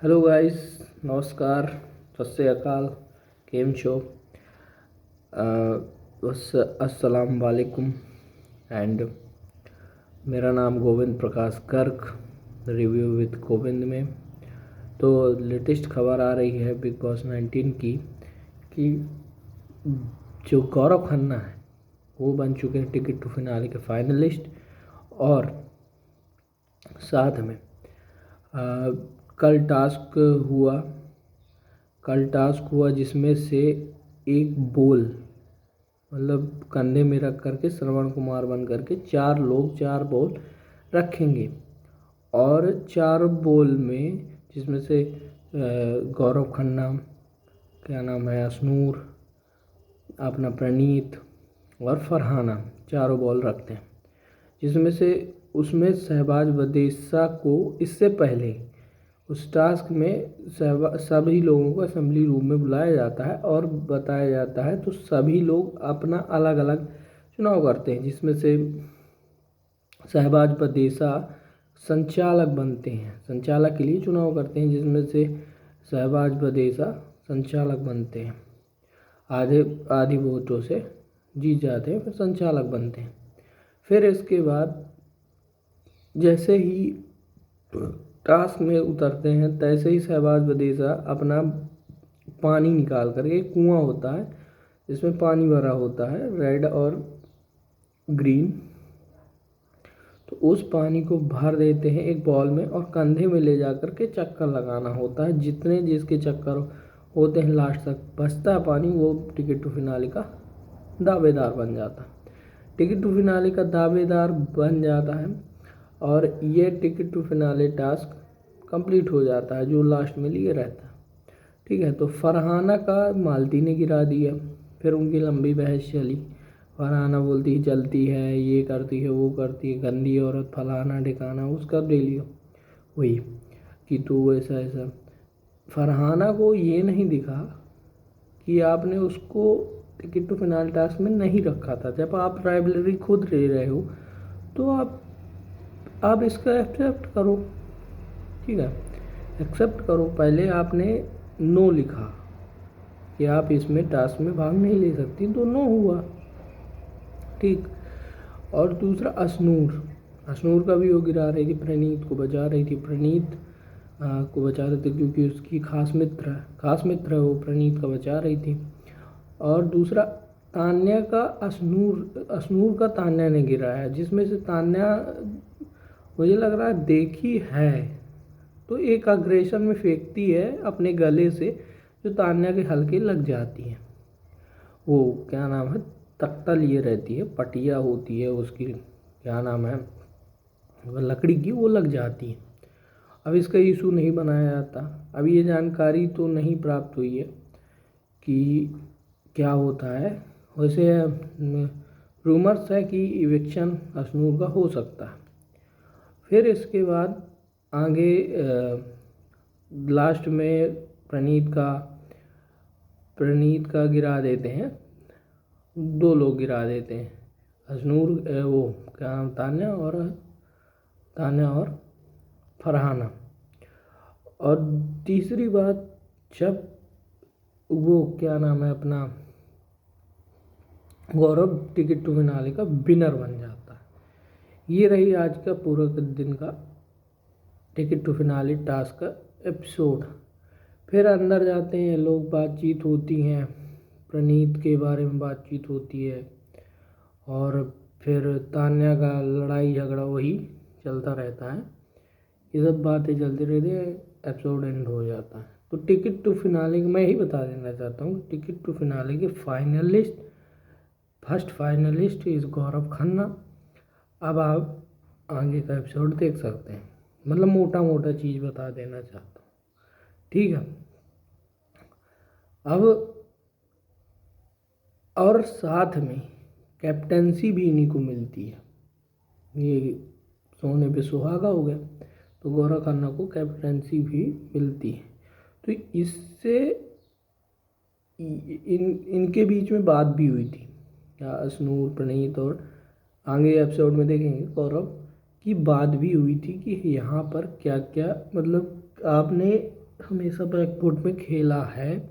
Hello guys, नमस्कार, सत श्री अकाल। केम छो? बस अस्सलाम वालेकुम। एंड मेरा नाम गोविंद प्रकाश गर्ग, रिव्यू विद गोविंद में। तो लेटेस्ट खबर आ रही है बिग बॉस 19 की कि जो गौरव खन्ना है वो बन चुके हैं टिकट टू फिनाले के फाइनलिस्ट। और साथ में कल टास्क हुआ जिसमें से एक बोल मतलब कंधे में रख करके श्रवण कुमार बन करके 4 लोग 4 बोल रखेंगे। और 4 बोल में जिसमें से गौरव खन्ना, क्या नाम है, अशनूर, अपना प्रणीत और फरहाना, चारों बॉल रखते हैं। जिसमें से उसमें शहबाज बदेसा को इससे पहले उस टास्क में सभी लोगों को असेंबली रूम में बुलाया जाता है और बताया जाता है। तो सभी लोग अपना अलग अलग चुनाव करते हैं, जिसमें से शहबाज बदेसा संचालक बनते हैं, संचालक के लिए चुनाव करते हैं, जिसमें से शहबाज बदेसा संचालक बनते हैं, आधी वोटों से जीत जाते हैं, फिर संचालक बनते हैं। फिर इसके बाद जैसे ही टास्क में उतरते हैं तैसे ही शहबाज बदेसा अपना पानी निकाल कर, एक कुआं होता है जिसमें पानी भरा होता है रेड और ग्रीन, तो उस पानी को भर देते हैं एक बॉल में और कंधे में ले जा कर के चक्कर लगाना होता है। जितने जिसके चक्कर होते हैं लास्ट तक बचता है पानी, वो टिकट टू फिनाले का दावेदार बन जाता है। टिकट टू फिनाले का दावेदार बन जाता है और ये ticket to finale task complete हो जाता है जो लास्ट में लिए रहता है। ठीक है, तो फरहाना का मालती ने गिरा दिया। फिर उनकी लंबी बहस चली। फरहाना बोलती है जलती है, ये करती है, वो करती है, गंदी औरत, फलाना ढिकाना, उसका ले लियो वही कि तू ऐसा ऐसा। फरहाना को ये नहीं दिखा कि आपने उसको टिकट टू फिनाले टास्क में नहीं रखा था। जब आप राइवलरी खुद ले रहे हो तो आप इसका एक्सेप्ट करो। ठीक है, एक्सेप्ट करो। पहले आपने नो लिखा कि आप इसमें टास्क में भाग नहीं ले सकती, तो नो हुआ। ठीक। और दूसरा अशनूर का भी वो गिरा रही थी, प्रणीत को बचा रही थी, प्रणीत को बचा रहे थे क्योंकि उसकी खास मित्र है वो, प्रणीत का बचा रही थी। और दूसरा तान्या का अशनूर का तान्या ने गिराया, जिसमें से तान्या मुझे लग रहा है देखी है तो एक अग्रेशन में फेंकती है अपने गले से, जो तान्या के हल्के लग जाती है। वो क्या नाम है, तख्ता लिए रहती है, पटिया होती है उसकी, क्या नाम है, लकड़ी की, वो लग जाती है। अब इसका इशू नहीं बनाया जाता। अब ये जानकारी तो नहीं प्राप्त हुई है कि क्या होता है। वैसे रूमर्स है कि इविक्शन अशनूर का हो सकता है। फिर इसके बाद आगे लास्ट में प्रणीत का गिरा देते हैं, 2 लोग गिरा देते हैं, अशनूर वो क्या नाम, तान्या और फरहाना। और तीसरी बात, जब वो क्या नाम है अपना गौरव टिकट टू फिनाले का विनर बन जाता है। ये रही आज का पूरा दिन का टिकट टू फिनाले टास्क का एपिसोड। फिर अंदर जाते हैं लोग, बातचीत होती हैं, प्रणीत के बारे में बातचीत होती है और फिर तान्या का लड़ाई झगड़ा वही चलता रहता है। ये सब बातें चलती रहती है, एपिसोड एंड हो जाता है। तो टिकट टू फिनाले मैं ही बता देना चाहता हूँ, टिकट टू फिनाले के first finalist is Gaurav Khanna. अब आप आगे का एपिसोड देख सकते हैं, मतलब मोटा मोटा चीज़ बता देना चाहता हूँ। ठीक है, अब और साथ में कैप्टेंसी भी इन्हीं को मिलती है। ये सोने पे सुहागा हो गया, तो गौरव खन्ना को कैप्टेंसी भी मिलती है। तो इससे इनके बीच में बात भी हुई थी, अशनूर, प्रणीत, और आगे एपिसोड में देखेंगे गौरव की बात भी हुई थी कि यहाँ पर क्या क्या, मतलब आपने हमेशा बैकफुट में खेला है।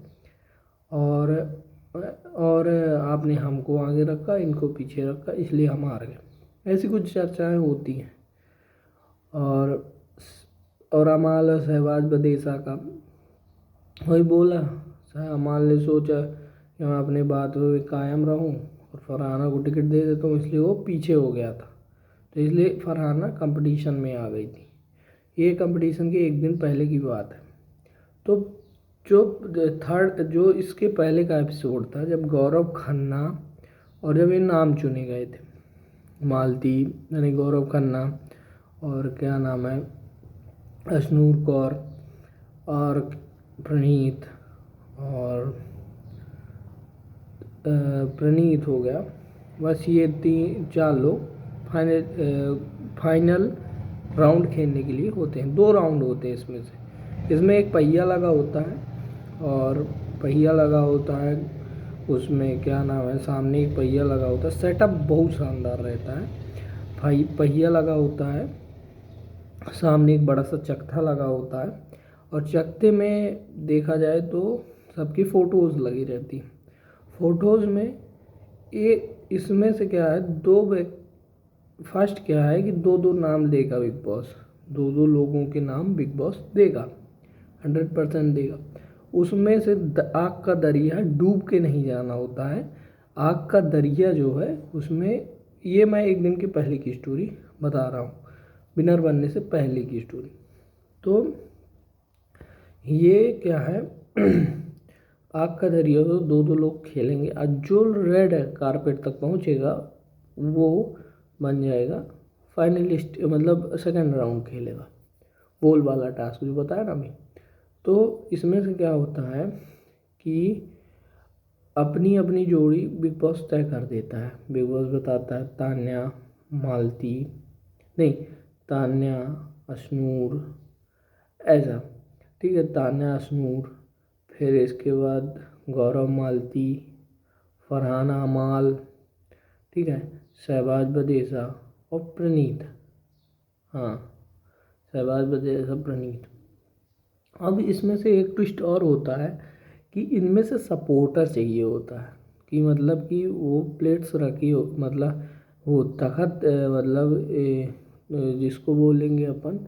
और और आपने हमको आगे रखा, इनको पीछे रखा, इसलिए हम हार गए। ऐसी कुछ चर्चाएं होती हैं। और अमाल और शहबाज बदेसा का वही बोला। अमाल ने सोचा कि मैं अपनी बात में कायम रहूं और फरहाना को टिकट दे देता हूँ, इसलिए वो पीछे हो गया था। तो इसलिए फरहाना कंपटीशन में आ गई थी। ये कंपटीशन के एक दिन पहले की बात है। तो जो इसके पहले का एपिसोड था, जब गौरव खन्ना और जब ये नाम चुने गए थे, मालती यानी गौरव खन्ना और क्या नाम है अशनूर कौर और प्रणीत और प्रणीत हो गया, बस ये 3-4 लोग फाइनल राउंड खेलने के लिए होते हैं। 2 राउंड होते हैं इसमें एक पहिया लगा होता है और पहिया लगा होता है उसमें क्या नाम है, सामने एक पहिया लगा होता है। सेटअप बहुत शानदार रहता है। पहिया लगा होता है, सामने एक बड़ा सा चकथा लगा होता है और चकते में देखा जाए तो सबकी फ़ोटोज़ लगी रहती हैं। फ़ोटोज़ में इसमें से क्या है, फर्स्ट क्या है कि 2-2 नाम देगा बिग बॉस। 2-2 लोगों के नाम बिग बॉस देगा, 100% देगा। उसमें से आग का दरिया डूब के नहीं जाना होता है। आग का दरिया जो है उसमें, ये मैं एक दिन के पहले की स्टोरी बता रहा हूँ, विनर बनने से पहले की स्टोरी। तो ये क्या है आग का दरिया, तो 2-2 लोग खेलेंगे और जो रेड कारपेट तक पहुँचेगा वो बन जाएगा फाइनलिस्ट, मतलब सेकंड राउंड खेलेगा। बोल वाला टास्क जो बताया ना अभी। तो इसमें से क्या होता है कि अपनी अपनी जोड़ी बिग बॉस तय कर देता है। बिग बॉस बताता है तान्या मालती नहीं तान्या अशनूर, ऐसा, ठीक है। तान्या अशनूर, फिर इसके बाद गौरव मालती, फरहाना अमाल, ठीक है, शहबाज बदेसा और प्रणीत। हाँ, शहबाज बदेसा प्रणीत। अब इसमें से एक ट्विस्ट और होता है कि इनमें से सपोर्टर चाहिए होता है, कि मतलब कि वो प्लेट्स रखी हो, मतलब वो तखत, मतलब जिसको बोलेंगे अपन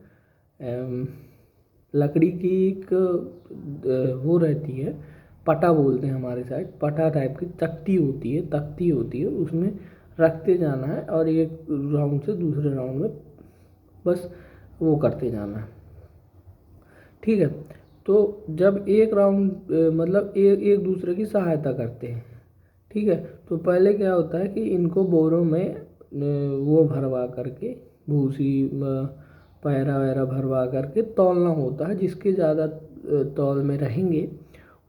लकड़ी की एक वो रहती है, पटा बोलते हैं हमारे साइड, पटा टाइप की तख्ती होती है, उसमें रखते जाना है और एक राउंड से दूसरे राउंड में बस वो करते जाना है, ठीक है। तो जब एक राउंड मतलब एक दूसरे की सहायता करते हैं, ठीक है। तो पहले क्या होता है कि इनको बोरों में वो भरवा करके भूसी पैरा वैरा भरवा करके तौलना होता है। जिसके ज़्यादा तौल में रहेंगे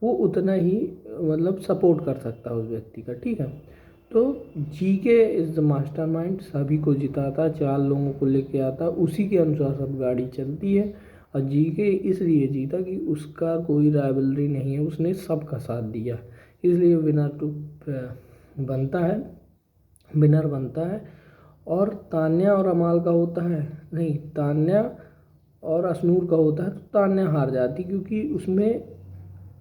वो उतना ही मतलब सपोर्ट कर सकता है उस व्यक्ति का, ठीक है। तो जीके इज़ द मास्टरमाइंड, सभी को जिताता, 4 लोगों को लेके आता, उसी के अनुसार सब गाड़ी चलती है। और जीके इसलिए जीता कि उसका कोई राइवलरी नहीं है, उसने सबका साथ दिया, इसलिए विनर बनता है। और तान्या और अमाल का होता है, नहीं तान्या और अशनूर का होता है, तो तान्या हार जाती क्योंकि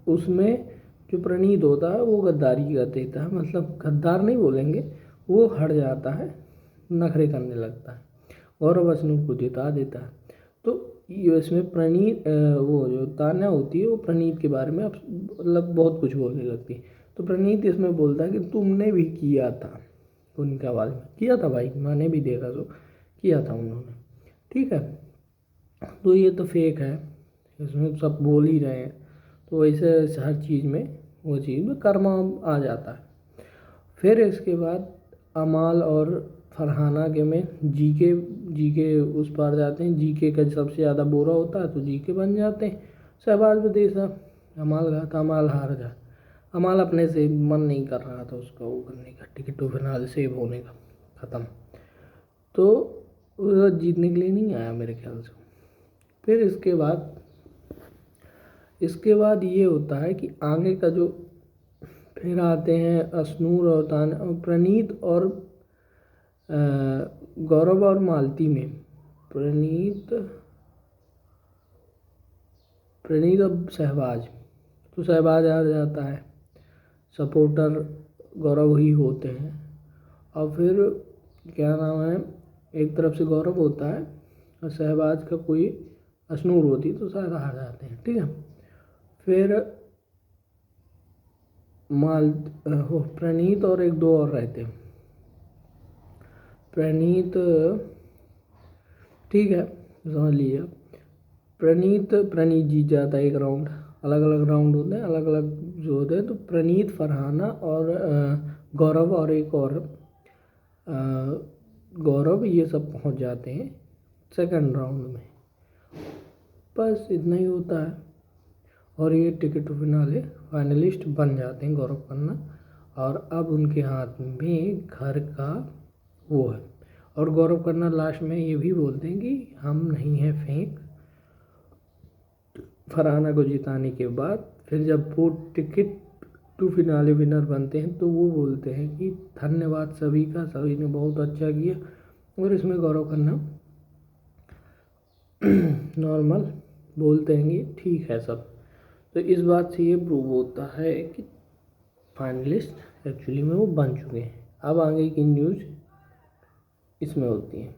उसमें जो प्रणीत होता है वो गद्दारी कर देता है, मतलब गद्दार नहीं बोलेंगे, वो हट जाता है, नखरे करने लगता है, गौरव अशनूर को जिता देता है। तो इसमें प्रणीत वो जो तान्या होती है वो प्रणीत के बारे में मतलब बहुत कुछ बोलने लगती है। तो प्रणीत इसमें बोलता है कि तुमने भी किया था, उनकी आवाज़ में किया था भाई, मैंने भी देखा, तो किया था उन्होंने, ठीक है। तो ये तो फेक है, इसमें सब बोल ही रहे हैं, तो वैसे हर चीज़ में वो चीज़ में कर्मा आ जाता है। फिर इसके बाद अमाल और फरहाना के में जीके उस पार जाते हैं। जीके का सबसे ज़्यादा बोरा होता है तो जीके बन जाते हैं। शहबाज बदेसा अमाल गया था, अमाल हार गया। अमाल अपने से मन नहीं कर रहा था उसका वो करने का, टिकट टू फिनाल सेव होने का, ख़त्म। तो वो जीतने के लिए नहीं आया मेरे ख्याल से। फिर इसके बाद ये होता है कि आगे का जो फिर आते हैं अशनूर और प्रणीत और गौरव और मालती में। प्रणीत अब शहबाज, तो शहबाज आ जाता है, सपोर्टर गौरव ही होते हैं। और फिर क्या नाम है, एक तरफ से गौरव होता है और शहबाज का कोई अशनूर होती तो शायद हार जाते हैं, ठीक है। फिर प्रणीत और एक दो और रहते हैं। प्रणीत, ठीक है समझ लीजिए, प्रणीत जीत जाता है एक राउंड, अलग अलग राउंड होते हैं, अलग अलग जो होते हैं। तो प्रणीत, फरहाना और गौरव और एक और गौरव, ये सब पहुंच जाते हैं सेकंड राउंड में। बस इतना ही होता है और ये टिकट टू फिनाले फाइनलिस्ट बन जाते हैं गौरव खन्ना। और अब उनके हाथ में घर का वो है। और गौरव खन्ना लास्ट में ये भी बोलते हैं कि हम नहीं हैं फेंक। फरहाना को जिताने के बाद फिर जब वो टिकट टू फिनाले विनर बनते हैं तो वो बोलते हैं कि धन्यवाद सभी का, सभी ने बहुत अच्छा किया। और इसमें गौरव खन्ना नॉर्मल बोलते हैं कि ठीक है सब। तो इस बात से ये प्रूव होता है कि फाइनलिस्ट एक्चुअली में वो बन चुके हैं। अब आगे की न्यूज़ इसमें होती है।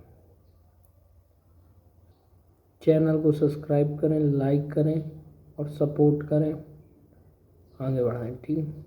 चैनल को सब्सक्राइब करें, लाइक करें और सपोर्ट करें, आगे बढ़ाएं, ठीक है।